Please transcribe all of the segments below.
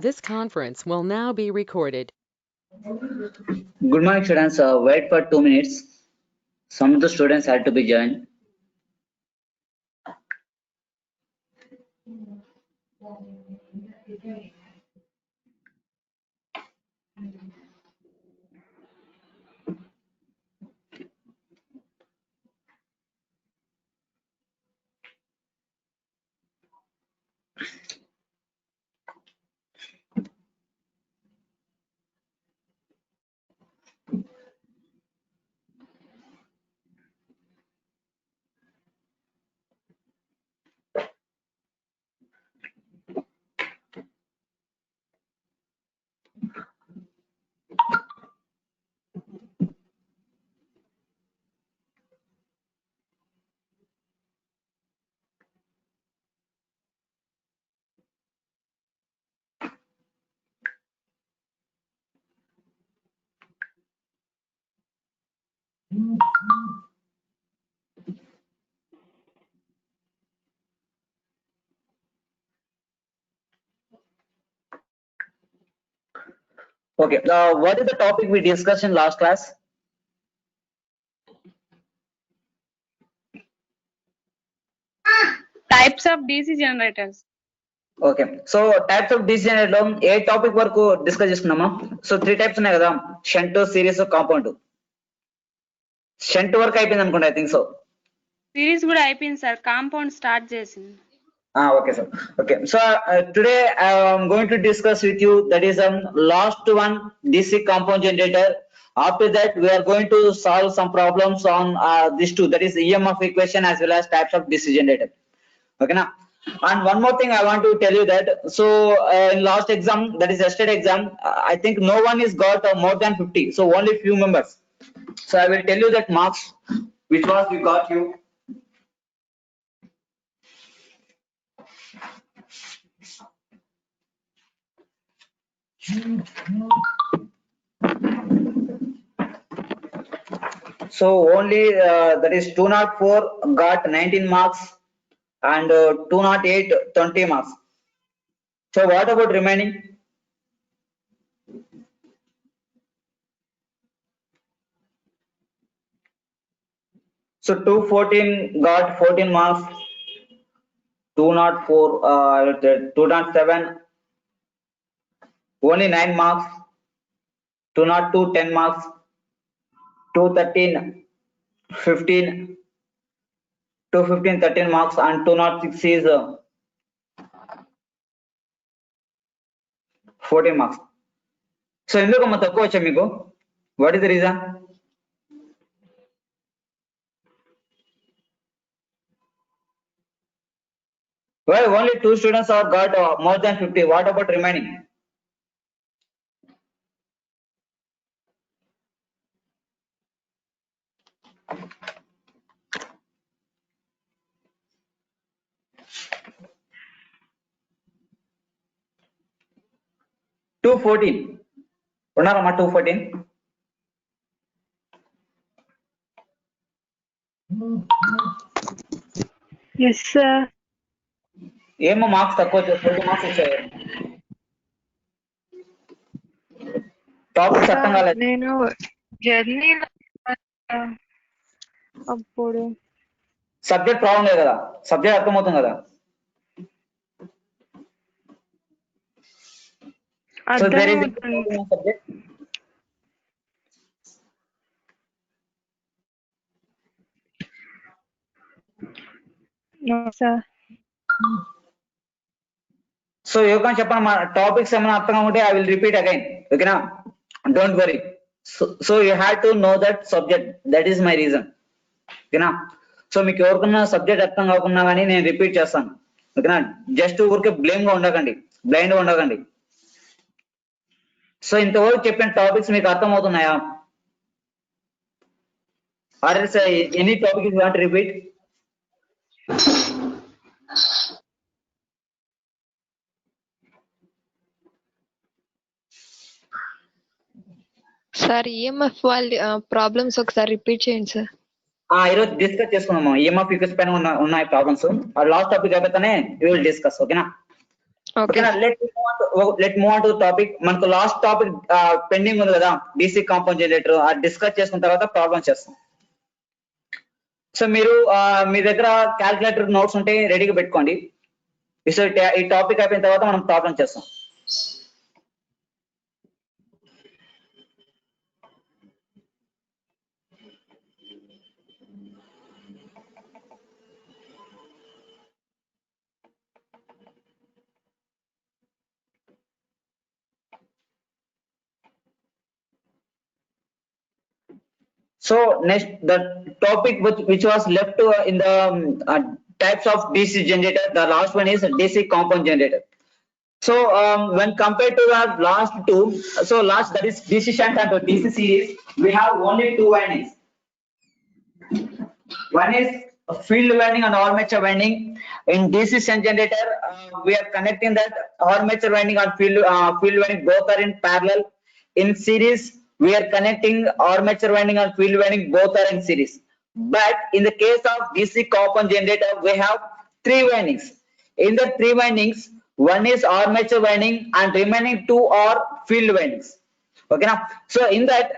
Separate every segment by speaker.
Speaker 1: This conference will now be recorded.
Speaker 2: Good morning, students. Wait for 2 minutes. Some of the students had to be joined. Okay. What is the topic we discussed in last class?
Speaker 3: Types of DC generators.
Speaker 2: Okay. So types of DC generator A topic వరకు discuss చేసుకున్నామా? So 3 types ఉన్నాయి కదా, shunt, series, compound. Shunt వరకు అయిపోయింది అనుకోండి, I think so.
Speaker 3: Series కూడా అయిపోయింది sir, compound start చేసింది.
Speaker 2: Okay, sir. Okay. So today I am going to discuss with you that is last one DC compound generator. After that we are going to solve some problems on these two, that is EMF equation as well as types of DC generator. Okay now. And one more thing I want to tell you that, so in last exam, that is yesterday exam, I think no one is got more than 50, so only few members. So I will tell you that marks which was we got you. So only that is 204 got 19 marks and 208 20 marks. So what about remaining? So 214 got 14 marks, 204 207 only 9 marks, 202 10 marks, 213 15, 215 13 marks, and 206 is 14 marks. So ఎందుకమ్మా తక్కువ వచ్చా మీకు? What is the reason? Well, only 2 students have got more than 50. What about remaining? $214. ఉన్నారమ్మా 214?
Speaker 3: Yes sir.
Speaker 2: ఏమో marks తక్కువ వచ్చాయి, 40 marks వచ్చాయి. Topics అర్థం కాలేదు.
Speaker 3: నేను జర్నీ అప్పుడు
Speaker 2: సబ్జెక్ట్ ప్రాబ్లం లేదు కదా, సబ్జెక్ట్ అర్థమవుతుంది కదా. So there is a subject.
Speaker 3: No sir.
Speaker 2: So you can చెప్పండి మా టాపిక్స్ ఏమైనా అర్థం కాకుంటే I will repeat again. ఓకేనా? Don't worry. So you have to know that subject. That is my reason. ఓకేనా? సో మీకు ఎవరికన్నా సబ్జెక్ట్ అర్థం కాకుండా కానీ నేను రిపీట్ చేస్తాను. ఓకేనా? జస్ట్ ఊరికే బ్లేమ్ గా ఉండకండి, బ్లైండ్ గా ఉండకండి. సో ఇంతవరకు చెప్పిన టాపిక్స్ మీకు అర్థం అవుతున్నాయా? Or else any topic you want repeat?
Speaker 4: Sir EMF వాళ్ళ ప్రాబ్లమ్స్ ఒకసారి రిపీట్ చేయండి సార్.
Speaker 2: ఈరోజు డిస్కస్ చేసుకున్నాము ఈఎంఎఫ్ ఈక్వేషన్ పైన ఉన్నాయి ప్రాబ్లమ్స్. లాస్ట్ టాపిక్ అయిపోతేనే వి విల్ డిస్కస్. ఓకేనా? ఓకేనా? Let's move on let move on to topic. మనకు లాస్ట్ టాపిక్ పెండింగ్ ఉంది కదా, DC కాంపౌండ్ జనరేటర్. అది డిస్కస్ చేసుకున్న తర్వాత ప్రాబ్లమ్ చేస్తాం. సో మీరు మీ దగ్గర క్యాల్కులేటర్ నోట్స్ ఉంటే రెడీగా పెట్టుకోండి. ఈ టాపిక్ అయిపోయిన తర్వాత మనం ప్రాబ్లం చేస్తాం. So next, the topic which was left in the types of DC generator, the last one is DC compound generator. So when compared to the last two, so last, that is DC shunt and DC series, we have only two windings. One is field winding and armature winding. In DC shunt generator, we are connecting that armature winding and field winding, both are in parallel. In series, we are connecting armature winding and field winding, both are in series. But in the case of DC compound generator, we have three windings. In the three windings, one is armature winding and remaining two are field windings. Okay now, so in that,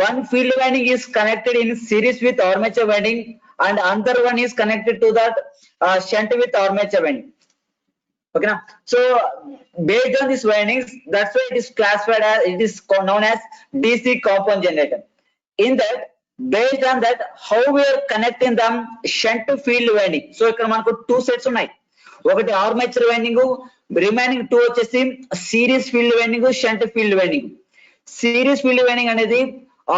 Speaker 2: one field winding is connected in series with armature winding and another one is connected to that shunt with armature winding. Okay now, so based on these windings, that's why it is classified as, it is known as DC compound generator. In that, based on that, how we are connecting them shunt to field winding. So ఇక్కడ మనకు two sets ఉన్నాయి. ఒకటి armature winding, remaining two వచ్చేసి series field winding, shunt field winding. Series field winding అనేది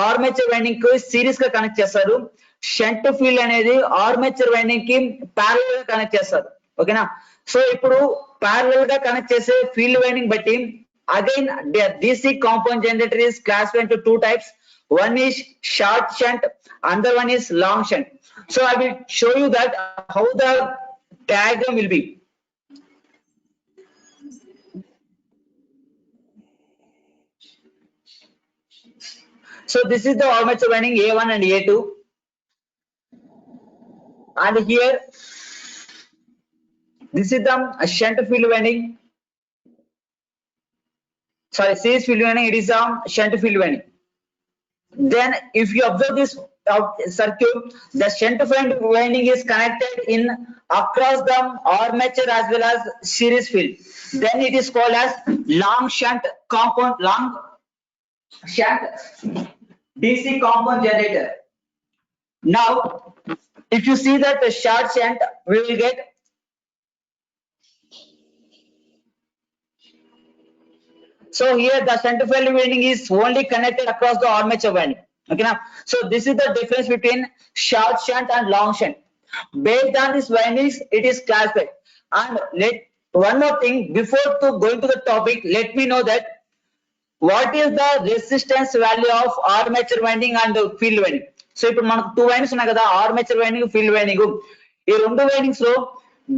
Speaker 2: armature winding కి series గా connect చేస్తారు. Shunt field అనేది ఆర్మేచర్ వైండింగ్ కి ప్యారలల్ గా కనెక్ట్ చేస్తారు. ఓకేనా, సో ఇప్పుడు ప్యారలల్ గా కనెక్ట్ చేసే ఫీల్డ్ వైండింగ్ బట్టి again DC compound generator is classified into two types. One is short shunt, another one is long shunt. So I will show you that how the diagram will be. So this is the armature winding A1 and A2, and here this is the shunt field winding. Sorry, series field winding, it is a shunt field winding. Then if you observe this circuit, the shunt field winding is connected in across the armature as well as series field. Then it is called as long shunt compound, long shunt DC compound generator. Now if you see that the short shunt, we will get so here the shunt field winding is only connected across the armature winding. Okay now, so this is the difference between short shunt and long shunt. Based on these windings, it is classified. And let one more thing before to going to the topic, let me know that what is the resistance value of armature winding and field winding. So ఇప్పుడు మనకు two windings ఉన్నాయి కదా, armature winding, field winding. ఈ రెండు windings లో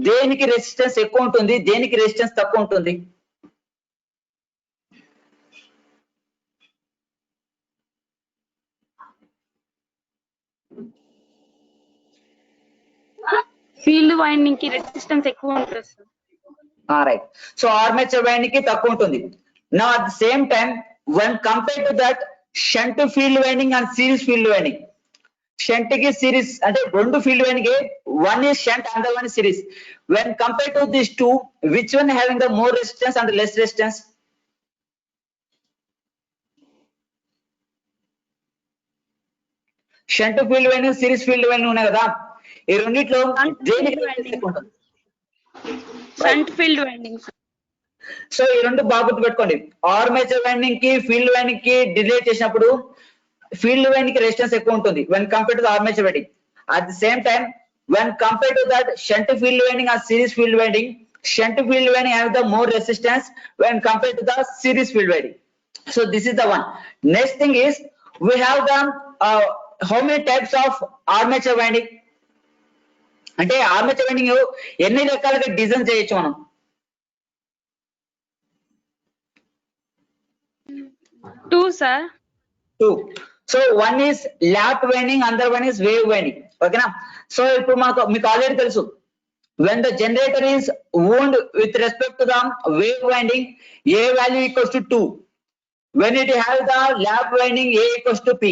Speaker 2: దేనికి resistance ఎక్కువ ఉంటుంది, దేనికి రెసిస్టెన్స్ తక్కువ ఉంటుంది?
Speaker 3: ఫీల్డ్ వైండింగ్ కి రెసిస్టెన్స్ ఎక్కువ ఉంటుంది sir.
Speaker 2: Right, so armature winding కి తక్కువ ఉంటుంది. Now at the same time, when compared to that shunt field winding and series field winding, shunt ki series అంటే రెండు field winding, one is shunt and one is series. When compared to these two, which one having the more resistance and less resistance? Shunt field winding, series field winding ఉన్నాయి కదా, ఈ రెండిట్లో దేనికి ఎక్కువ ఉంటుంది?
Speaker 3: Shunt field winding.
Speaker 2: So ఈ రెండు బాగా గుర్తుపెట్టుకోండి. ఆర్మేచర్ వైండింగ్ కి ఫీల్డ్ వైండింగ్ కి డిలే చేసినప్పుడు ఫీల్డ్ వైండింగ్ కి రెసిస్టెన్స్ ఎక్కువ ఉంటుంది when compared to the armature winding. At the same time, when compared to that shunt field winding or series field winding, shunt field winding have the more resistance when compared to the series field winding. So this is the one. Next thing is we have the how many types of armature winding. అంటే armature winding ఎన్ని రకాలుగా design చేయొచ్చు మనం?
Speaker 3: Two sir.
Speaker 2: Two. So one is lap winding, అందర్ one is wave winding. ఓకేనా, so ఇప్పుడు మీకు already తెలుసు when the generator is wound with respect to the wave winding, A value equals to 2. When it has the lap winding, A equals to P.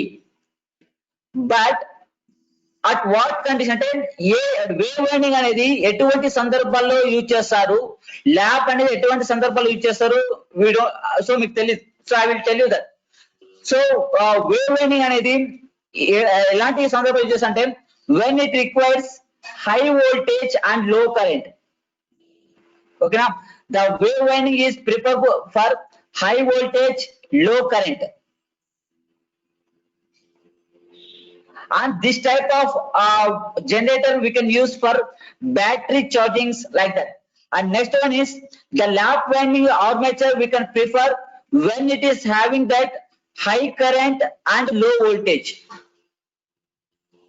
Speaker 2: But at what condition అంటే ఏ wave winding అనేది ఎటువంటి సందర్భాల్లో use చేస్తారు, lap అనేది ఎటువంటి సందర్భాల్లో use చేస్తారు so మీకు తెలియదు. So I will tell you that. So wave winding అనేది ఎలాంటి సందర్భాలు యూజ్ చేస్తారు అంటే when it requires high voltage and low current. ఓకేనా, the wave winding is preferred for high voltage, low current. And this type of generator we can use for battery chargings like that. And next one is the lap winding armature we can prefer when it is having that high current and low voltage.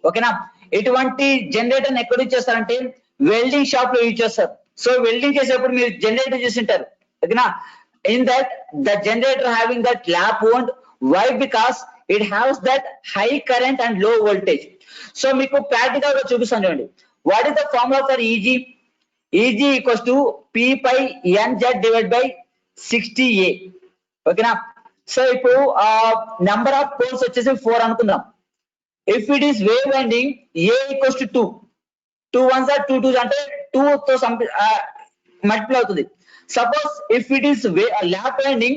Speaker 2: Okay na, ఇటువంటి generator ఎక్కడ use చేస్తారంటే welding shop లో use చేస్తారు. So welding చేసేటప్పుడు మీరు generator చూసింటారు. ఓకేనా, in that the generator having that lap wound. Why? Because it has that high current and low voltage. So మీకు practical గా చూపిస్తాను చూడండి. What is the formula for EG? EG equals to P by NZ divide by 60A. ఓకేనా, so ఇప్పుడు number of poles వచ్చేసి 4 అనుకుందాం. If it is wave winding, A equals to 2. 2 ones are 2 2s అంటే 2 తో multiply అవుతుంది. Suppose if it is lap winding,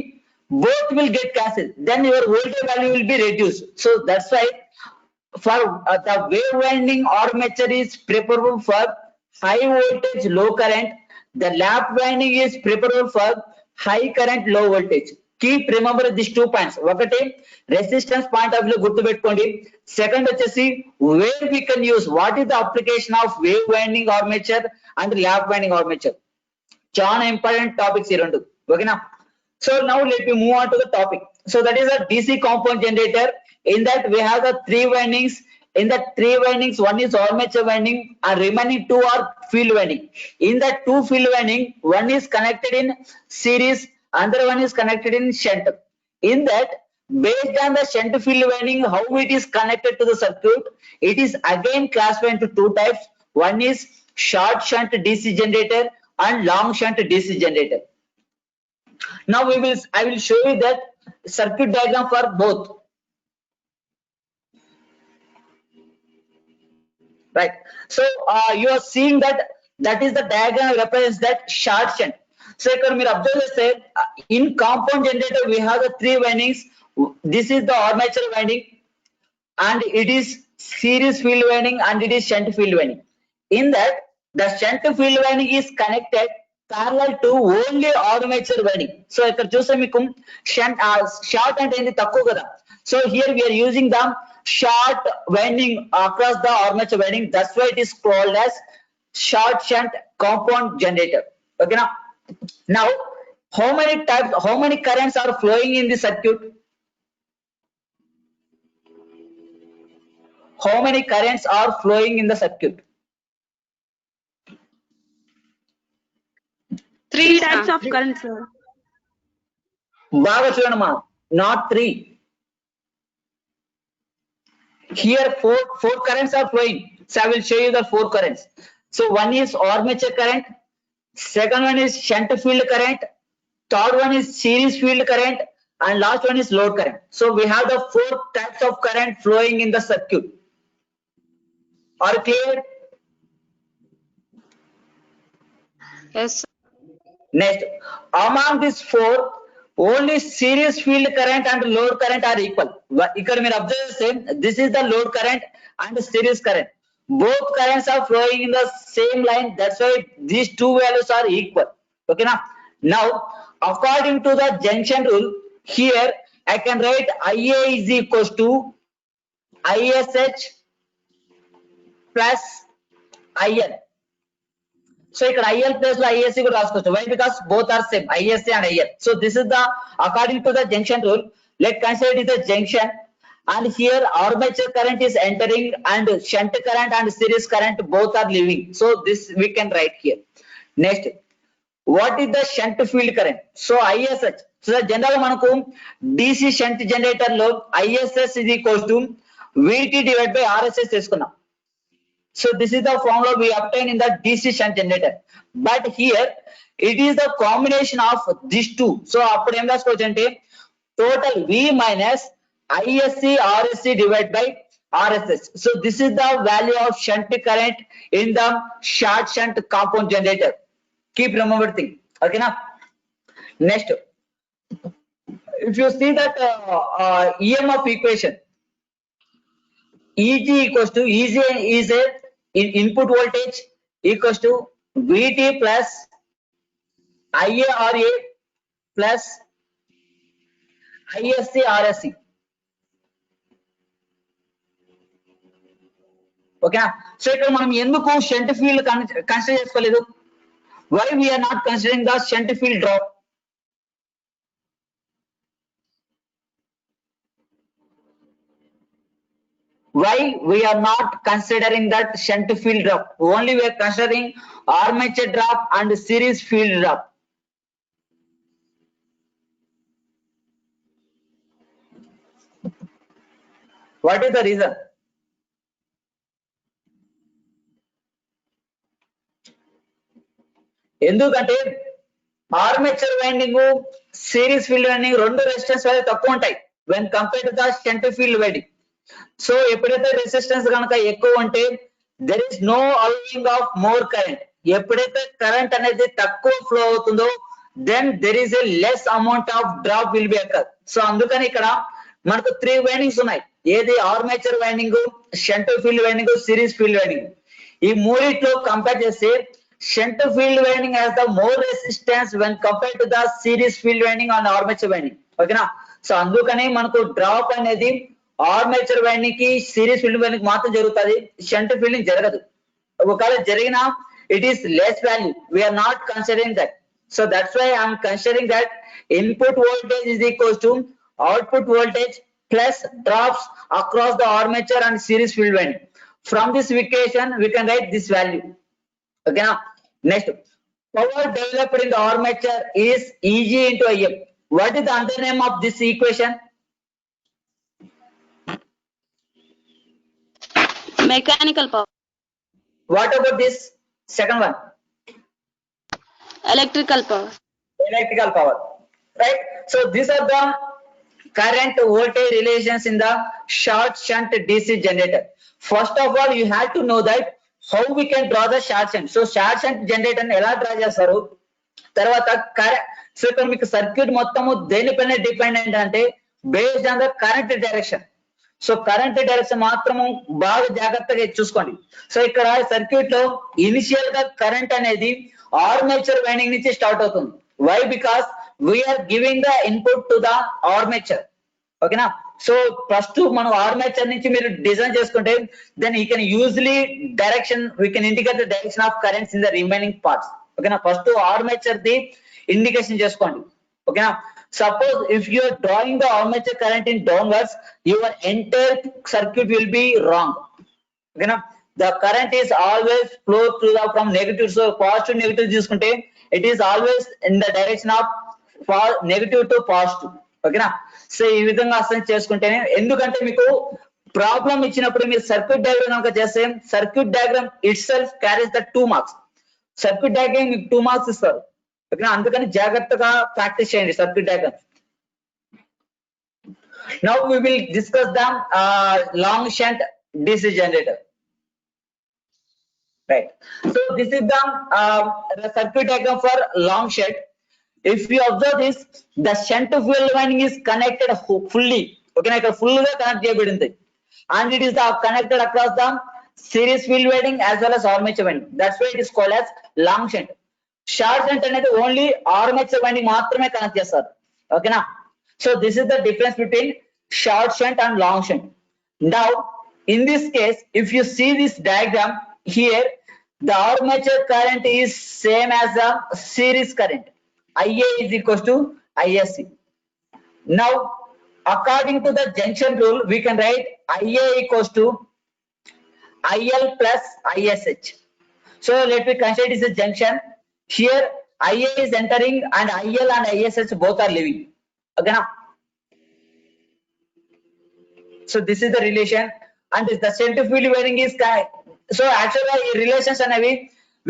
Speaker 2: both will get cancelled, then your voltage value will be reduced. So that's why for the wave winding armature is preferable for high voltage, low current. The lap winding is preferable for high current, low voltage. Keep remember these 2 points. ఒకటి resistance point of view గుర్తు పెట్టుకోండి. Second వచ్చేసి wear we can use, what is the application of wave winding armature and lap winding armature. చాలా important topics ఈ రెండు. ఓకేనా, so now let me move on to the topic. So that is a DC compound generator. In that we have the 3 windings. In that 3 windings, one is armature winding and remaining 2 are field winding. In that 2 field winding, one is connected in series, another one is connected in shunt. In that, based on the shunt field winding, how it is connected to the circuit, it is again classified into 2 types. One is short shunt DC generator and long shunt DC generator. Now I will show you that circuit diagram for both. Right, so you are seeing that is the diagram represents that short shunt. So ఇక్కడ మీరు observe చేస్తే in compound generator we have the 3 windings. This is the armature winding and it is series field winding and it is shunt field winding. In that the shunt field winding is connected parallel to only armature winding. So ఇక్కడ చూస్తే మీకు short అంటే ఏంటి, తక్కువ కదా. So here we are using the short winding across the armature winding. That's why it is called as short shunt compound generator. Okay now, how many currents are flowing in the circuit? How many currents are flowing in the circuit?
Speaker 3: 3 types of currents, sir.
Speaker 2: బాగా చూడమ్మా, not 3. Here 4 currents are flowing. So I will show you the 4 currents. So one is armature current, second one is shunt field current, third one is series field current, and last one is load current. So we have the 4 types of current flowing in the circuit. Are you clear?
Speaker 3: Yes, sir.
Speaker 2: Next, among these 4, only series field current and load current are equal. ఇక్కడ మీరు observe చేస్తే this is the load current and series current. Both currents are flowing in the same line. That's why these 2 values are equal. Okay now according to the junction rule, here I can write IA is equals to ISH plus IL. So ఇక్కడ IL plus లో ISC కూడా రాసుకోవచ్చు. Why? Because both are same, ISC and IL. So this is the according to the junction rule. Let's consider it is a junction, and here armature current is entering and shunt current and series current both are leaving. So this we can write here. Next, what is the shunt field current? So ISH. So general మనకు DC shunt generator లో ISS is equals to VT divided by RSS తీసుకున్నాం. So this is the formula we obtain in the DC shunt generator. But here it is the combination of these two. So appudu em raskochante total V minus ISC RSC divided by RSS. So this is the value of shunt current in the short shunt compound generator. Keep remember thing. Okay na? Next, if you see that EMF equation, EG equals to EG is a input voltage equals to VT plus IARA plus ISC RSC. Okay, so ఇక్కడ మనం ఎందుకు shunt field consider చేసుకోలేదు? Why we are not considering the shunt field drop? Why we are not considering that shunt field drop? Only we are considering armature drop and series field drop. What is the reason? ఎందుకంటే armature winding series field winding రెండు resistance value తక్కువ ఉంటాయి when compared to the shunt field winding. So ఎప్పుడైతే resistance కనుక ఎక్కువ ఉంటే there is no allowing of more current. ఎప్పుడైతే current అనేది తక్కువ ఫ్లో అవుతుందో then there is a less amount of drop will be occur. So అందుకని ఇక్కడ మనకు 3 వైండింగ్స్ ఉన్నాయి. ఏది armature winding, shunt field winding, series field winding. ఈ మూడిట్లో కంపేర్ చేస్తే shunt field winding has the more resistance when compared to the series field winding and armature winding. Okay na? So అందుకనే మనకు డ్రాప్ అనేది armature winding కి series field winding మాత్రం జరుగుతుంది, shunt fielding జరగదు. ఒకవేళ జరిగినా it is less value. We are not considering that. So that's why I am considering that input voltage is equals to output voltage plus drops across the armature and series field winding. From this equation we can write this value. Okay now, next, power developed in the armature is Eg into Im. What is the antonyms of this equation?
Speaker 3: Mechanical power.
Speaker 2: What about this second one?
Speaker 3: Electrical power.
Speaker 2: Electrical power, right? So these are the current voltage relations in the short shunt DC generator. First of all, you have to know that how we can draw the short shunt. So short shunt generator ని ఎలా draw చేస్తారు, తర్వాత so ఇక్కడ మీకు circuit మొత్తము దేనిపైన dependent అంటే based on the current direction. So current direction మాత్రము బాగా జాగ్రత్తగా చూసుకోండి. సో ఇక్కడ సర్క్యూట్ లో ఇనిషియల్ గా కరెంట్ అనేది ఆర్మేచర్ వైండింగ్ నుంచి స్టార్ట్ అవుతుంది. Why? Because we are giving the input to the armature. ఓకేనా? సో ఫస్ట్ మనం ఆర్మేచర్ నుంచి మీరు డిజైన్ చేసుకుంటే then you can usually direction we can indicate the direction of currents in the remaining parts. ఓకేనా? First armature the indication చేసుకోండి. ఓకేనా? Suppose if you are drawing the armature current in downwards, your entire circuit will be wrong. ఓకేనా? The current is always flow through the from negative. So positive negative తీసుకుంటే it is always in the direction of negative to positive. ఓకేనా? So ఈ విధంగా అర్థం చేసుకుంటేనే, ఎందుకంటే మీకు problem ఇచ్చినప్పుడు మీరు సర్క్యూట్ డయాగ్రామ్ కనుక చేస్తే circuit diagram itself carries the 2 marks. Circuit diagram మీకు 2 మార్క్స్ ఇస్తారు. ఓకేనా? అందుకని జాగ్రత్తగా ప్రాక్టీస్ చేయండి circuit diagram. Now we will discuss the long shunt DC generator. Right. So this is the circuit diagram for long shunt. If you observe this, the shunt field winding is connected fully. Okay, ఇక్కడ full గా connect చేయబడింది, and it is connected across the series field winding as well as armature winding. That's why it is called as long shunt. Short shunt అనేది only armature winding మాత్రమే connect చేస్తారు. ఓకేనా? So this is the difference between short shunt and long shunt. Now in this case, if you see this diagram here, the armature current is same as the series current. IA is equals to ISC. Now according to the junction rule, we can write IA equals to IL plus ISH. So let me consider it is a junction. Here IA is entering and IL and ISH both are leaving. Okay now? So this is the relation, and the shunt field winding is So actually relations అనేవి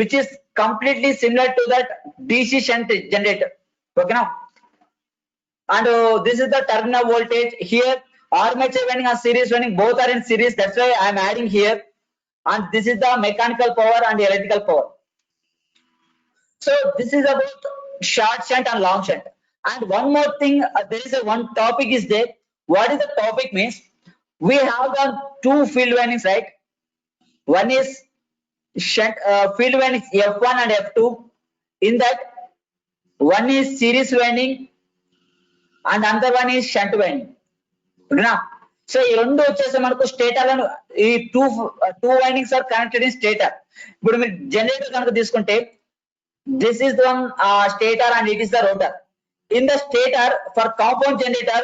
Speaker 2: which is completely similar to that DC shunt generator. Okay now, and this is the terminal voltage here. Armature winding and series winding both are in series, that's why I am adding here. And this is the mechanical power and electrical power. So this is about short shunt and long shunt. And one more thing, there is a one topic is there. What is the topic means? We have the two field windings, right? One is shunt field windings F1 and F2. In that, one is series winding and another one is shunt winding. Okay, so ఈ రెండు వచ్చేసి మనకు stator ఈ two windings are connected in stator. ఇప్పుడు మీరు generator కనుక తీసుకుంటే this is the one stator and it is the rotor. In the stator, for compound generator,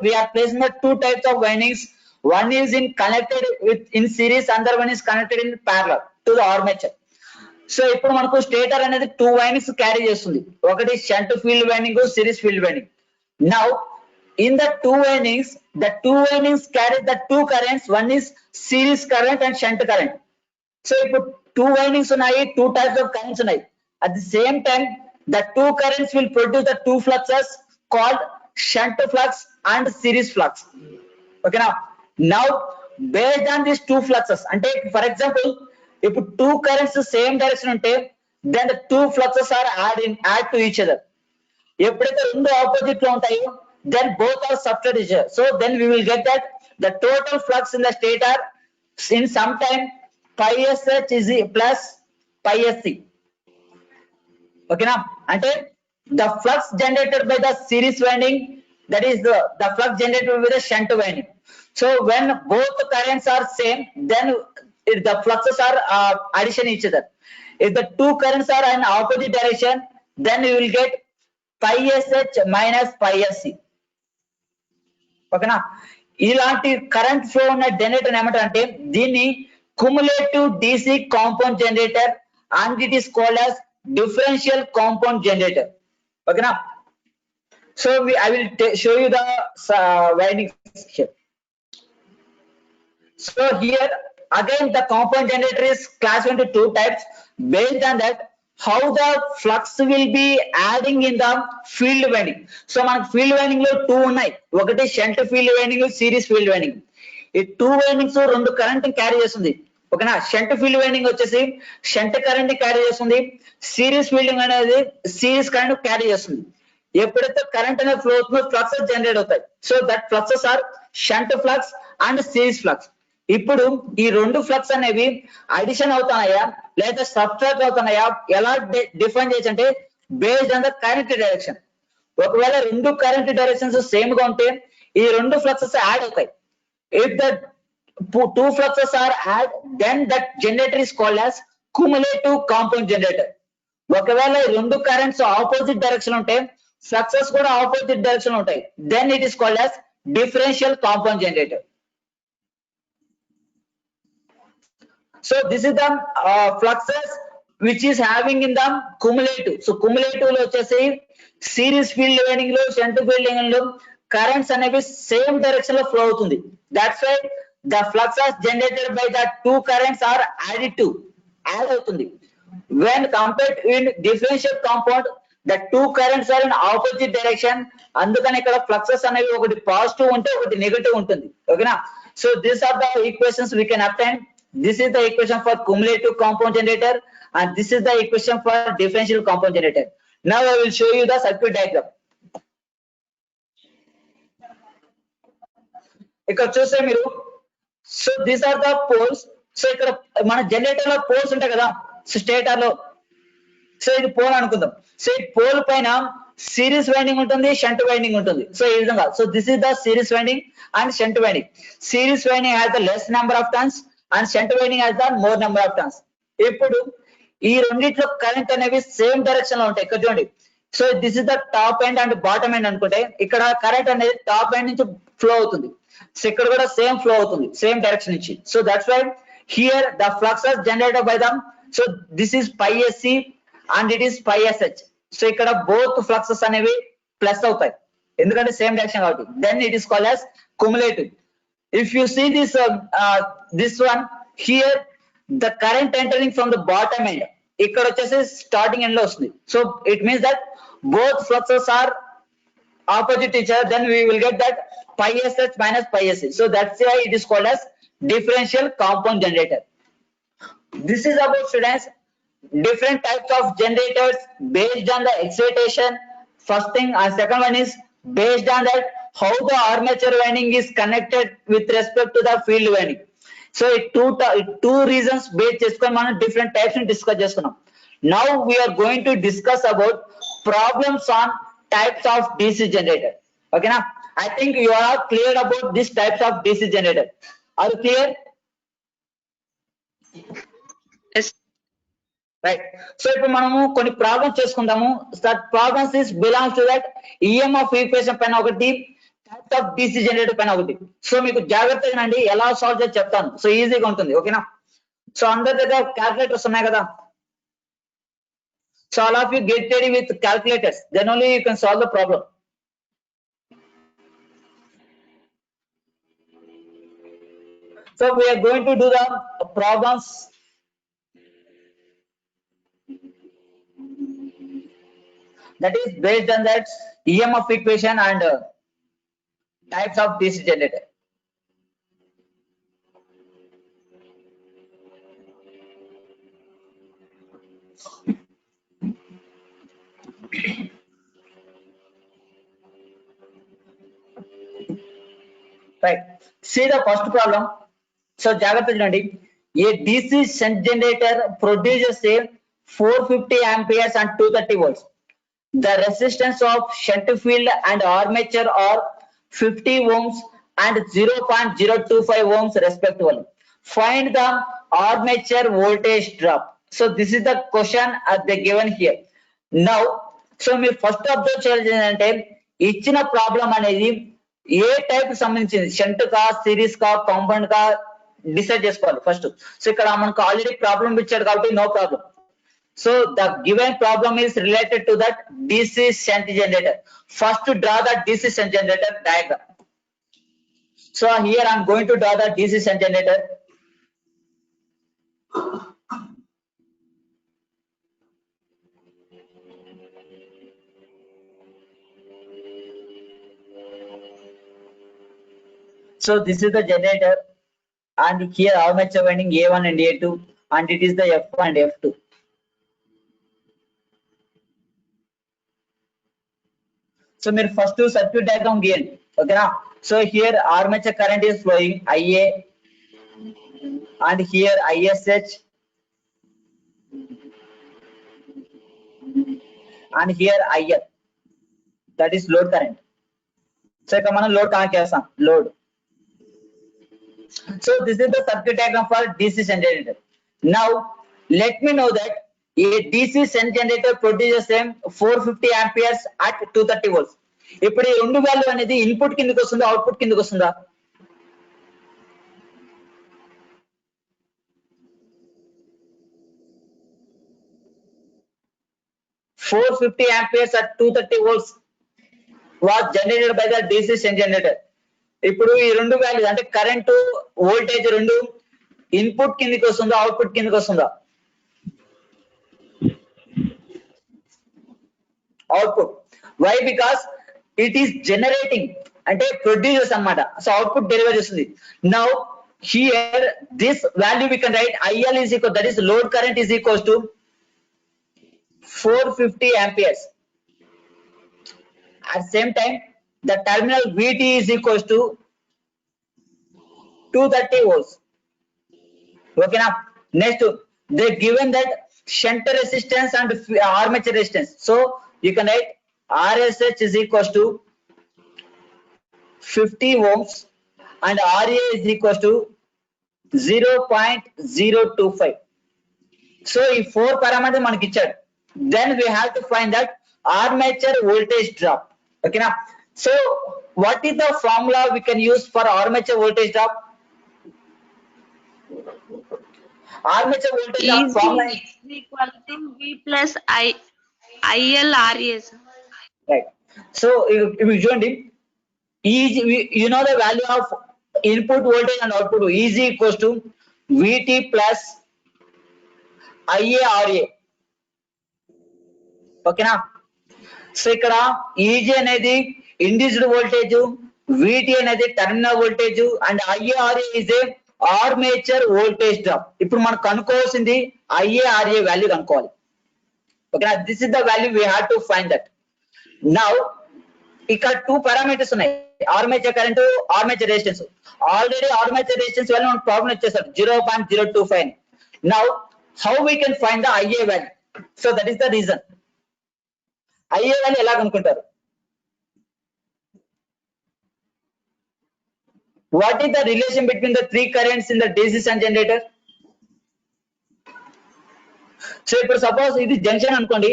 Speaker 2: we are placing the two types of windings. One is connected with in series, another one is connected in parallel to the armature. So ఇప్పుడు మనకు stator అనేది two windings carry చేస్తుంది. ఒకటి shunt field winding, series field winding. Now in the two windings carry the two currents. One is series current and shunt current. So ఇప్పుడు two windings ఉన్నాయి, two types of currents ఉన్నాయి. At the same time, the two currents will produce the two fluxes called shunt flux and series flux. Okay now based on these two fluxes, and for example, if two currents same direction unte, then the two fluxes are add to each other. ఎప్పుడైతే రెండు opposite లో ఉంటాయో then both are substitute each other. So then we will get that the total flux in the stator in some time pi sh is plus pi sc. Okay now, and the flux generated by the series winding, that is the flux generated by the shunt winding. So when both currents are same, then the fluxes are addition each other. If the two currents are in opposite direction, then you will get pi sh minus pi sc. Okay now, ఇలాంటి current flow ఉన్న generator ఏమంటారంటే దీన్ని cumulative DC compound generator and it is called as differential compound generator. Okay now, so I will show you the windings here. So here again the compound generator is classified into two types. Based on that, how the flux will be adding in the field winding. So మనకు field winding లో two ఉన్నాయి, ఒకటి shunt field winding, series field winding. ఈ two windings రెండు current carry చేస్తుంది. ఓకేనా, shunt field winding వచ్చేసి shunt current carry చేస్తుంది, సిరీస్ ఫీల్డింగ్ అనేది సిరీస్ కరెంట్ క్యారీ చేస్తుంది. ఎప్పుడైతే కరెంట్ అనేది ఫ్లో అవుతుందో ఫ్లక్సెస్ జనరేట్ అవుతాయి. So that fluxes are shunt flux and series flux. ఇప్పుడు ఈ రెండు ఫ్లక్స్ అనేవి అడిషన్ అవుతున్నాయా లేదా సబ్ట్రాక్ట్ అవుతున్నాయా ఎలా డిఫైన్ చేయొచ్చు అంటే based on the current direction. ఒకవేళ రెండు కరెంట్ డైరెక్షన్స్ సేమ్ గా ఉంటే ఈ రెండు ఫ్లక్సెస్ యాడ్ అవుతాయి. If the two fluxes are add, then that generator is called as cumulative compound generator. ఒకవేళ రెండు కరెంట్స్ ఆపోజిట్ డైరెక్షన్ ఉంటే ఫ్లక్సెస్ కూడా ఆపోజిట్ డైరెక్షన్ ఉంటాయి, then it is called as differential compound generator. So this is the fluxes which is having in the cumulative. So cumulative లో వచ్చేసి series field winding లో shunt field winding లో currents అనేవి same direction లో flow అవుతుంది. That's why the fluxes generated by the two currents are additive, add అవుతుంది. When compared in differential compound, the two currents are in opposite direction. అందుకని ఇక్కడ fluxes అనేవి ఒకటి positive ఉంటే ఒకటి నెగటివ్ ఉంటుంది. ఓకేనా, so these are the equations we can obtain. This is the equation for cumulative compound generator and this is the equation for differential compound generator. Now I will show you the circuit diagram. ఇక్కడ చూస్తే మీరు, so these are the poles. So ఇక్కడ మన generator లో poles ఉంటాయి కదా, so stator లో, so ఇది పోల్ అనుకుందాం. సో ఈ పోల్ పైన సిరీస్ వైండింగ్ ఉంటుంది, షంట్ వైండింగ్ ఉంటుంది. సో ఈ విధంగా, so this is the series winding and shunt winding. Series winding has the less number of turns and shunt winding has the more number of turns. ఇప్పుడు ఈ రెండిట్లో current అనేవి same direction లో ఉంటాయి. ఇక్కడ చూడండి, so this is the top end and bottom end అనుకుంటే ఇక్కడ కరెంట్ అనేది టాప్ ఎండ్ నుంచి ఫ్లో అవుతుంది. సో ఇక్కడ కూడా సేమ్ ఫ్లో అవుతుంది, సేమ్ డైరెక్షన్ నుంచి. So that's why here the fluxes generated by them, so this is phi SC and it is phi SH. So ఇక్కడ బోత్ ఫ్లక్సెస్ అనేవి plus అవుతాయి ఎందుకంటే సేమ్ డైరెక్షన్ కాబట్టి. Then it is called as cumulative. If you see this this one here, the current entering from the bottom end ఇక్కడ వచ్చేసి starting end లో వస్తుంది. So it means that both fluxes are opposite each other, then we will get that pi sh minus pi sh. So that's why it is called as differential compound generator. This is about, students, different types of generators based on the excitation. First thing, and second one is based on that how the armature winding is connected with respect to the field winding. So two reasons based చేసుకొని మనం different types ని discuss చేసుకున్నాం. Now we are going to discuss about problems on types of DC generator. Okay na? I think you are clear about these types of DC generator. Are you clear?
Speaker 3: Yes.
Speaker 2: Right. So ఇప్పుడు మనము కొన్ని problems చేసుకుందాము. That problems is belongs to that EMF equation పైన ఒకటి, types of DC generator పైన ఒకటి. So మీకు జాగ్రత్తగా అండి ఎలా సాల్వ్ చేసి చెప్తాను. సో ఈజీగా ఉంటుంది, ఓకేనా? సో అందరి దగ్గర క్యాల్కులేటర్స్ ఉన్నాయి కదా. So all of you get ready with calculators, then only you can solve the problem. So we are going to do the problems. That is based on that EMF equation and types of DC generator. Right. See the first problem. So జాగ్రత్త చూడండి. A DC shunt generator produces a 450 amperes and 230 volts. The resistance of shunt field and armature are 50 ohms and 0.025 ohms respectively. Find the armature voltage drop. So this is the question they given here. Now, so మీరు first observe చేయాల్సింది ఏంటంటే ఇచ్చిన problem అనేది ఏ type సంబంధించింది, shunt కా, series కా, compound కా డిసైడ్ చేసుకోవాలి ఫస్ట్. సో ఇక్కడ మనకు ఆల్రెడీ ప్రాబ్లం ఇచ్చాడు కాబట్టి no problem. So the given problem is related to that DC shunt generator. First to draw the DC shunt generator diagram. So here I am going to draw the DC shunt generator. So this is the generator, and here armature winding A1 and A2, and it is the F1 and F2. So మీరు first circuit diagram గీయండి, ఓకేనా? So here armature current is flowing IA, and here ISH, and here IL, that is load current. So ఇక్కడ మనం load connect చేస్తాం, load. So this is the circuit diagram for DC shunt generator. Now let me know that a DC shunt generator produces same 450 amperes at 230 volts. ఇప్పుడు ఈ రెండు value అనేది input కిందకి వస్తుందా, output కిందకి వస్తుందా? $450 amperes at 230 volts was generated by the DC shunt generator. ఇప్పుడు ఈ రెండు వాల్యూస్ అంటే కరెంటు, వోల్టేజ్ రెండు ఇన్పుట్ కిందకి వస్తుందా, అవుట్పుట్ కిందకి వస్తుందా? Output. Why? Because it is generating అంటే ప్రొడ్యూసర్స్ అన్నమాట. సో అవుట్పుట్ డెలివర్ చేస్తుంది. Now here this value we can write IL is equal, that is load current is equals to 450 amperes. At same time the terminal VT is equals to 230 volts. Okay now, next they given that shunt resistance and armature resistance. So you can write RSH is equals to 50 ohms and RA is equals to 0.025. So if 4 parameters మనకి ఇచ్చాడు, then we have to find that armature voltage drop. Okay now, so what is the formula we can use for armature voltage drop? Armature voltage drop formula
Speaker 3: is equal to V plus IL RA.
Speaker 2: right. So if you join him, you know the value of input voltage and output is equals to VT plus IARA. ఓకేనా? So ఇక్కడ EG అనేది induced voltage, VT అనేది terminal voltage and IARA is a armature voltage drop. ఇప్పుడు మనం కనుక్కోవాల్సింది IARA value కనుక్కోవాలి. ఓకేనా? This is the value we have to find that. Now ఇక్కడ 2 parameters ఉన్నాయి, armature current, armature resistance. Already armature resistance value మనకు problem ఇచ్చేసారు 0.025. Now how we can find the IA value? So that is the reason. IA value ఎలా కనుక్కుంటారు? What is the relation between the 3 currents in the DC shunt generator? So ఇప్పుడు suppose ఇది junction అనుకోండి,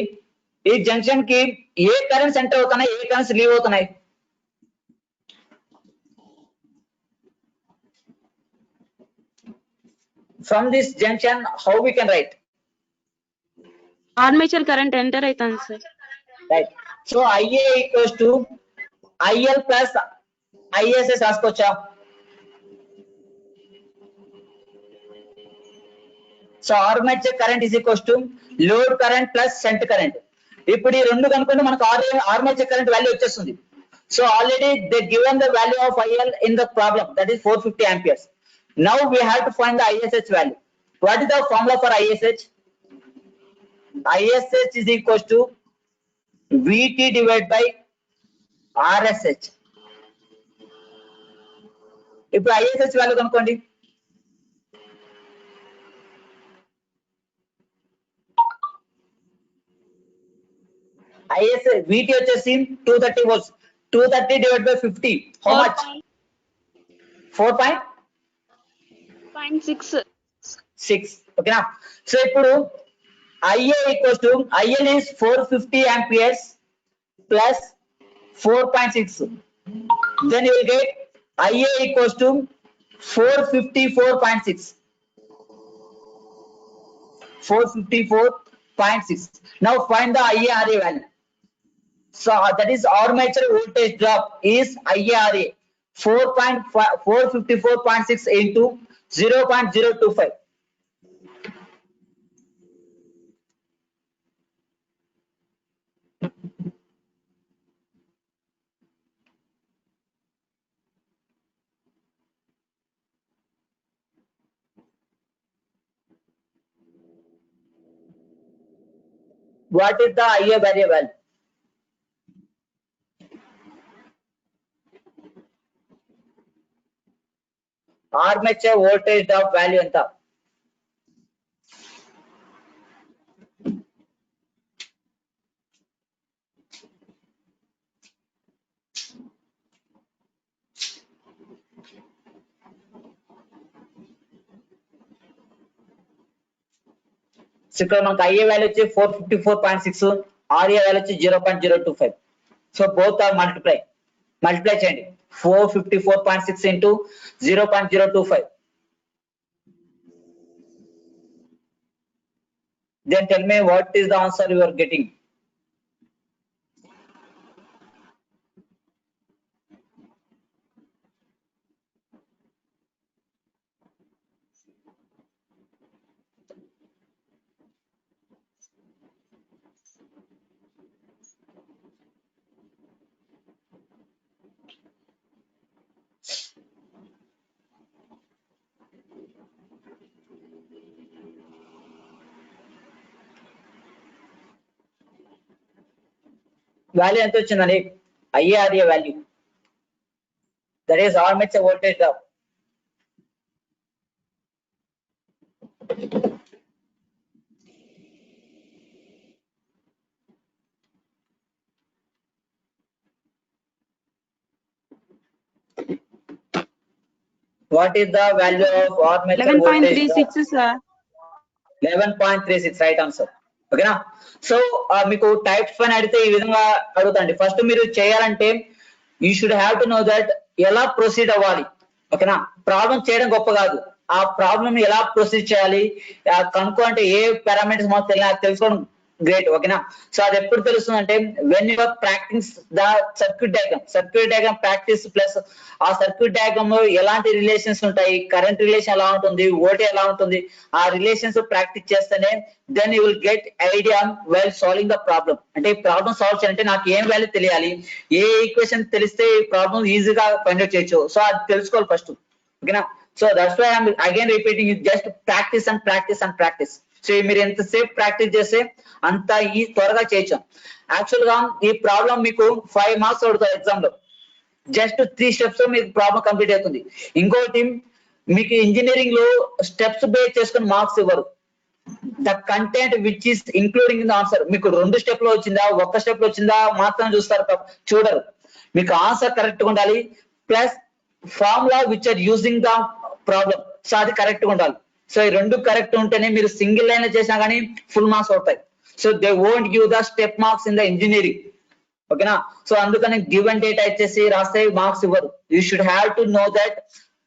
Speaker 2: ఈ junction కి ఏ currents enter అవుతున్నాయి, ఏ currents leave అవుతున్నాయి? From this junction, how we can write?
Speaker 3: Armature current enter అవుతుంది sir.
Speaker 2: Right. So IA equals to IL plus ISS రాసుకోవచ్చా? So armature current is equals to load current plus shunt current. ఇప్పుడు ఈ రెండు కనుక్కుంటే మనకు ఆర్మేచర్ కరెంట్ వాల్యూ వచ్చేస్తుంది. So already they given the value of IL in the problem, that is 450 amperes. Now we have to find the ISH value. What is the formula for ISH? ISH is equals to VT divided by RSH. ఇప్పుడు ISH value కనుక్కోండి. VT వచ్చేసి 230 volts. 230 divided by 50. How much? 4.6. ఓకేనా? So ఇప్పుడు IA equals to IL is 450 amperes plus 4.6. Then you will get IA equals to 454.6. 454.6. Now find the IARA value. So that is armature voltage drop is IARA 454.6 into 0.025. What is the IA variable? Armature voltage drop value ఎంత? ఇక్కడ మనకు IA value వచ్చి 454.6, RA value వచ్చి 0.025. So both are multiply చేయండి. 454.6 into 0.025. Then tell me what is the answer you are getting. Value ఎంత వచ్చిందండి? IARA value, that is armature voltage drop. What is the value of armature voltage drop?
Speaker 3: 11.36 sir.
Speaker 2: 11.36 right answer. ఓకేనా? So మీకు types పైన అడిగితే ఈ విధంగా అడుగుతాండి. First మీరు చేయాలంటే you should have to know that ఎలా ప్రొసీడ్ అవ్వాలి. ఓకేనా? ప్రాబ్లం చేయడం గొప్ప కాదు, ఆ ప్రాబ్లం ఎలా ప్రొసీడ్ చేయాలి కనుక్కో, అంటే ఏ పారామీటర్స్ మాకు తెలుసుకోవడం గ్రేట్. ఓకేనా. సో అది ఎప్పుడు తెలుస్తుంది అంటే when your practice the circuit diagram practice plus ఆ సర్క్యూట్ డయాగ్రామ్ లో ఎలాంటి రిలేషన్స్ ఉంటాయి, కరెంట్ రిలేషన్ ఎలా ఉంటుంది, ఓటీ ఎలా ఉంటుంది, ఆ రిలేషన్స్ ప్రాక్టీస్ చేస్తేనే then you will get idea while solving the problem. అంటే ఈ ప్రాబ్లమ్ సాల్వ్ చేయాలంటే నాకు ఏం వాల్యూ తెలియాలి, ఏ ఈక్వేషన్ తెలిస్తే ఈ ప్రాబ్లమ్ ఈజీగా ఫైండ్ అవుట్ చేయొచ్చు. సో అది తెలుసుకోవాలి ఫస్ట్. ఓకేనా. So that's why I'm again repeating it, just practice and practice and practice. So మీరు ఎంతసేపు ప్రాక్టీస్ చేస్తే అంత ఈ త్వరగా చేయొచ్చు. యాక్చువల్ గా ఈ ప్రాబ్లం మీకు 5 మార్క్స్ అడుగుతారు ఎగ్జామ్ లో, జస్ట్ 3 స్టెప్స్ మీకు ప్రాబ్లం కంప్లీట్ అవుతుంది. ఇంకోటి మీకు ఇంజనీరింగ్ లో స్టెప్స్ బేస్ చేసుకుని మార్క్స్ ఇవ్వరు, the content which is including in the answer. మీకు 2 స్టెప్ లో వచ్చిందా, 1 స్టెప్ లో వచ్చిందా మాత్రం చూడరు. మీకు ఆన్సర్ కరెక్ట్ గా ఉండాలి, plus formula which are using the problem, so అది కరెక్ట్ గా ఉండాలి. సో ఈ 2 కరెక్ట్ ఉంటేనే మీరు సింగిల్ లైన్ లో చేసినా కానీ ఫుల్ మార్క్స్ అవుతాయి. So they won't give the step marks in the engineering. ఓకేనా. సో అందుకని గివ్ అండ్ డేటా ఇచ్చేసి రాస్తే మార్క్స్ ఇవ్వరు. You should have to know that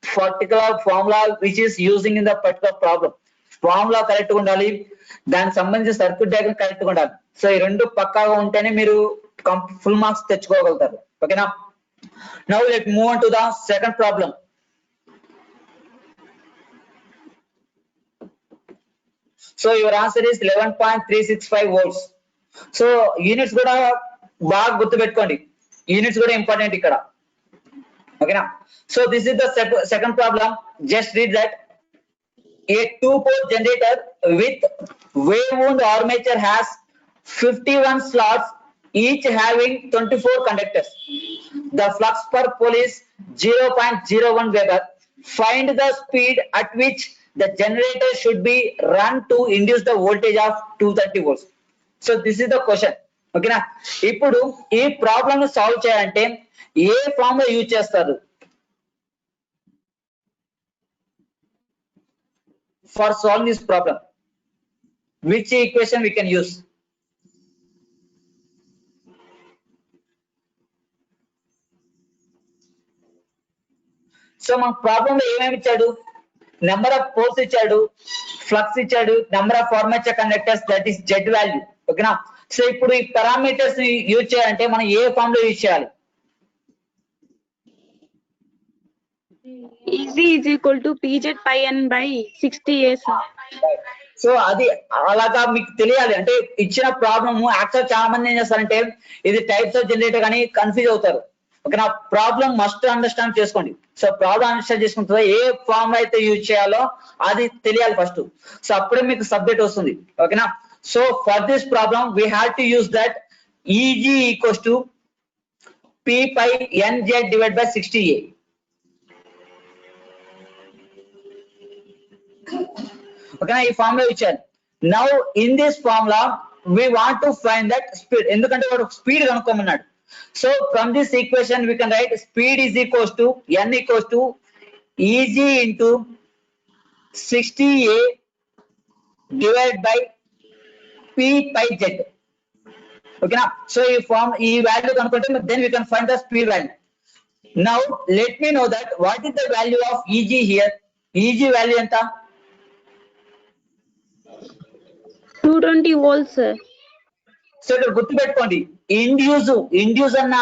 Speaker 2: particular formula which is using in the particular problem. Formula correct గా ఉండాలి, దానికి సంబంధించిన circuit diagram correct గా ఉండాలి. సో ఈ 2 పక్కాగా ఉంటేనే మీరు ఫుల్ మార్క్స్ తెచ్చుకోగలుగుతారు. ఓకేనా. Now let move on to the second problem. So your answer is 11.365 volts. So units కూడా బాగా గుర్తు పెట్టుకోండి, యూనిట్స్ కూడా ఇంపార్టెంట్ ఇక్కడ. ఓకేనా. So this is the second problem. Just read that. A 2-pole generator with wave wound armature has 51 slots, each having 24 conductors. The flux per pole is 0.01 Weber. Find the speed at which the generator should be run to induce the voltage of 230 volts. So this is the question. ఓకేనా. ఇప్పుడు ఈ problem solve చేయాలంటే ఏ formula use చేస్తారు for solving this problem? Which equation we can use? So మన problem లో ఏమేమి ఇచ్చాడు, number of poles ఇచ్చాడు, ఫ్లక్స్ ఇచ్చాడు, number of armature conductors, that is Z value. ఓకేనా. సో ఇప్పుడు ఈ పారామీటర్స్ ని యూజ్ చేయాలంటే మనం ఏ ఫామ్ లో యూజ్ చేయాలి?
Speaker 3: EG is equal to PZ pi n by 60A, sir.
Speaker 2: So అది అలాగా మీకు తెలియాలి. అంటే ఇచ్చిన ప్రాబ్లమ్ యాక్చువల్ చాలా మంది ఏం చేస్తారంటే ఇది టైప్స్ ఆఫ్ జనరేటర్ కానీ కన్ఫ్యూజ్ అవుతారు. ఓకేనా. ప్రాబ్లమ్ మస్ట్ అండర్స్టాండ్ చేసుకోండి. సో ప్రాబ్లమ్ అండర్స్టాండ్ చేసుకుంటే ఏ ఫార్మ్ అయితే యూజ్ చేయాలో అది తెలియాలి ఫస్ట్. సో అప్పుడే మీకు సబ్జెక్ట్ వస్తుంది. ఓకేనా. So for this problem we have to use that EG equals to P phi NZ divide by 60A. ఓకేనా. ఈ ఫార్ములా ఇచ్చారు. Now in this formula we want to find that speed, ఎందుకంటే వాడు speed కనుక్కోమన్నాడు. So from this equation we can write speed is equals to N equals to EG into 60A divide by P phi Z. ఓకేనా. So ఈ value కనుక్కుంటే then we can find the speed value. Now let me know that what is the value of EG here. EG value ఎంత?
Speaker 3: 220 volts, sir.
Speaker 2: So ఇక్కడ గుర్తు పెట్టుకోండి, induce అన్న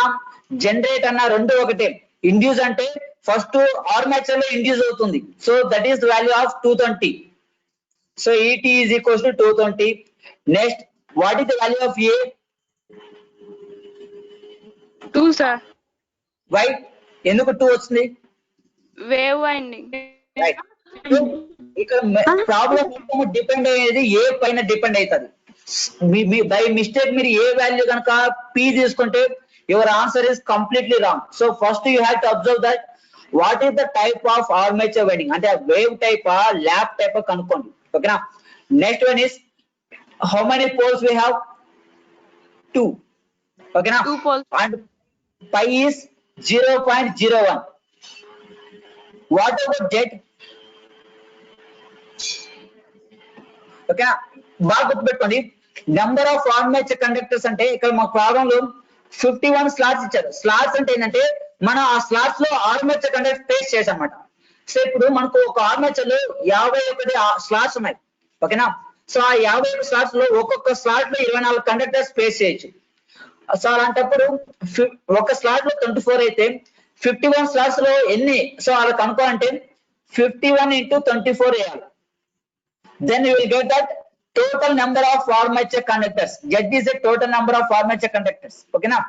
Speaker 2: generate అన్న రెండు ఒకటే. ఇండ్యూస్ అంటే ఫస్ట్ ఆర్మేచర్ లో ఇండ్యూస్ అవుతుంది. So that is the value of 220. So ET is equals to 220. Next what is the value of A?
Speaker 3: 2, sir.
Speaker 2: Why ఎందుకు 2 వచ్చింది?
Speaker 3: Wave winding.
Speaker 2: రైట్. ఇక్కడ ప్రాబ్లం డిపెండ్ అయ్యేది ఏ పైన డిపెండ్ అవుతుంది. By mistake మీరు A value కనుక P తీసుకుంటే your answer is completely wrong. So first you have to observe that what is the type of armature winding, అంటే wave టైపా lap టైపా కనుక్కోండి. ఓకేనా. Next one is how many poles we have? 2. ఓకేనా.
Speaker 3: 2 poles.
Speaker 2: And phi is 0.01. What about Z? ఓకేనా. బాగా గుర్తుపెట్టుకోండి, number of armature conductors అంటే ఇక్కడ మా ప్రాబ్లం లో 51 స్లాట్స్ ఇచ్చారు. స్లాట్స్ అంటే ఏంటంటే మనం ఆ స్లాట్స్ లో ఆర్మేచర్ కండక్టర్ ప్లేస్ చేసామన్నమాట. సో ఇప్పుడు మనకు ఒక ఆర్మేచర్ లో 51 స్లాట్స్ ఉన్నాయి. ఓకేనా. సో ఆ 50 స్లాట్స్ లో ఒక్కొక్క స్లాట్ లో 24 కండక్టర్స్ ప్లేస్ చేయొచ్చు. సో అలాంటప్పుడు ఒక స్లాట్ లో 24 అయితే 51 స్లాట్స్ లో ఎన్ని, సో అలా కనుక్కోవాలంటే 51 into 24 వేయాలి. Then you will get that total number of armature conductors. Z is the total number of armature conductors. Okay na?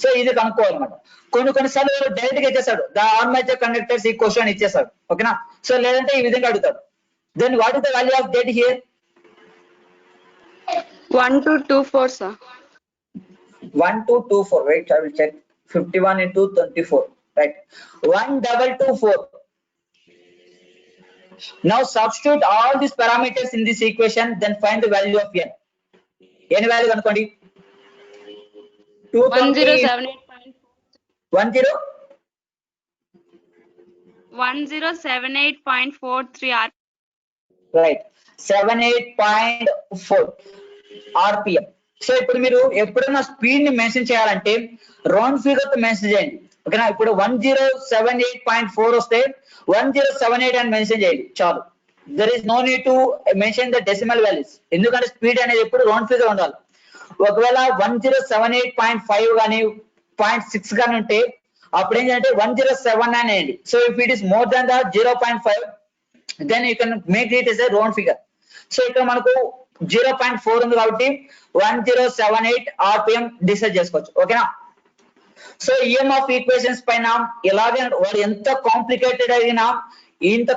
Speaker 2: So ఇది కనుక్కోవాలన్నమాట. కొన్ని సార్లు డైరెక్ట్ గా ఇచ్చేసాడు, ద ఆర్మేచర్ కండక్టర్స్ ఈ క్వశ్చన్ ఇచ్చేసాడు. ఓకేనా? సో లేదంటే ఈ విధంగా అడుగుతాడు. Then what is the value of Z here?
Speaker 3: 1224 sir.
Speaker 2: 1224. Wait, I will check. 51 into 24. Right. 1224. Now substitute all these parameters in this equation, then find the value of n. N value అనుకోండి.
Speaker 3: 1078.43 r.
Speaker 2: Right. 78.4 rpm. So ఇప్పుడు మీరు ఎప్పుడైనా speed ని mention చేయాలంటే round figure తో mention చేయండి. ఓకేనా? ఇప్పుడు 1078.4 వస్తే 1078 అని మెన్షన్ చేయండి చాలు. There is no need to mention the decimal values, ఎందుకంటే స్పీడ్ అనేది ఎప్పుడు రౌండ్ ఫిగర్ ఉండాలి. ఒకవేళ 1078.5 కానీ 0.6 కానీ ఉంటే అప్పుడు ఏంటంటే 1079 అయ్యండి. So if it is more than the 0.5 then you can make it is a round figure. సో ఇక్కడ మనకు 0.4 ఉంది కాబట్టి 1078 rpm డిసైడ్ చేసుకోవచ్చు. ఓకేనా? సో ఈఎంఎఫ్ ఈక్వేషన్స్ పైన ఎలాగే వాడు ఎంత కాంప్లికేటెడ్ అయినా ఇంత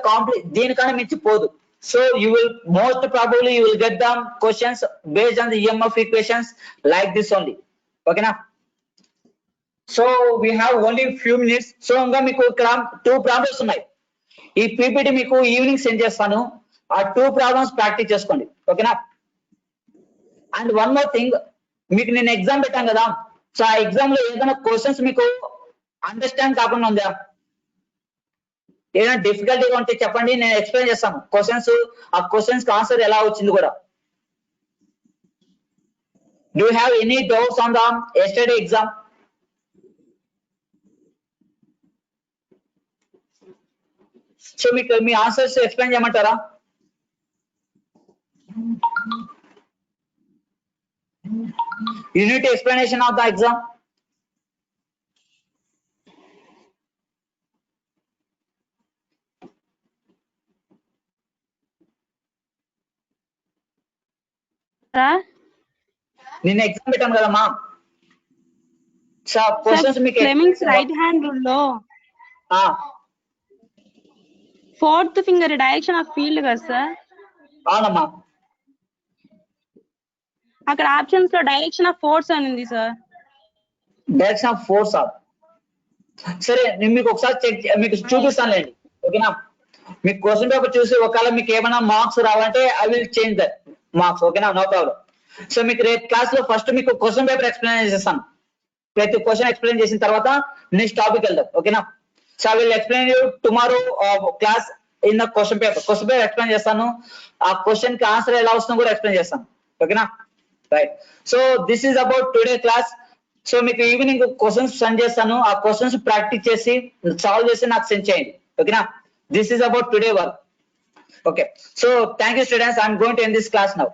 Speaker 2: దీనికన్నా మించిపోదు. So you will most probably you will get the questions based on the EMF equations like this only. ఓకేనా? So we have only few minutes. So ఇంకా మీకు ఇక్కడ 2 ప్రాబ్లమ్స్ ఉన్నాయి. ఈ పీపీటీ మీకు ఈవినింగ్ సెండ్ చేస్తాను. ఆ 2 ప్రాబ్లమ్స్ ప్రాక్టీస్ చేసుకోండి. ఓకేనా? అండ్ వన్ మోర్ థింగ్, మీకు నేను ఎగ్జామ్ పెట్టాను కదా, సో ఆ ఎగ్జామ్ లో ఏదైనా క్వశ్చన్స్ మీకు అండర్స్టాండ్ కాకుండా ఉందా, ఏదైనా డిఫికల్టీగా ఉంటే చెప్పండి, నేను ఎక్స్ప్లెయిన్ చేస్తాను క్వశ్చన్స్, ఆ క్వశ్చన్స్ కి ఆన్సర్ ఎలా వచ్చింది కూడా. Do have any doubts on the yesterday exam? So మీకు మీ ఆన్సర్స్ ఎక్స్ప్లెయిన్ చేయమంటారా? Unit explanation of the exam. నిన్న ఎగ్జామ్ పెట్టాను కదమ్మా. సో క్వశ్చన్స్ మీకు
Speaker 3: ఫ్లెమింగ్స్ రైట్ హ్యాండ్ రూల్ లో 4th finger direction of field కదా సార్?
Speaker 2: అవునమ్మా.
Speaker 3: అక్కడ ఆప్షన్స్ లో డైరెక్షన్ ఆఫ్ ఫోర్స్ అని ఉంది సార్.
Speaker 2: Direction of force. సరే నేను మీకు ఒకసారి మీకు చూపిస్తానులేండి. ఓకేనా? మీకు క్వశ్చన్ పేపర్ చూసి ఒకవేళ మీకు ఏమైనా మార్క్స్ రావాలంటే I will change that marks. ఓకేనా? No problem. సో మీకు రేపు క్లాస్ లో ఫస్ట్ మీకు క్వశ్చన్ పేపర్ ఎక్స్ప్లెయిన్ చేస్తాను. ప్రతి క్వశ్చన్ ఎక్స్ప్లెయిన్ చేసిన తర్వాత నెక్స్ట్ టాపిక్ వెళ్దాం. ఓకేనా? So I will explain you tomorrow class in the question paper explain చేస్తాను. ఆ క్వశ్చన్ కి ఆన్సర్ ఎలా వస్తుందో కూడా ఎక్స్ప్లెయిన్ చేస్తాను. ఓకేనా? Right. So this is about today class. So మీకు ఈవినింగ్ క్వశ్చన్స్ సెండ్ చేస్తాను. ఆ క్వశ్చన్స్ ప్రాక్టీస్ చేసి సాల్వ్ చేసి నాకు సెండ్ చేయండి. ఓకేనా? This is about today work. Okay. So thank you students. I'm going to end this class now.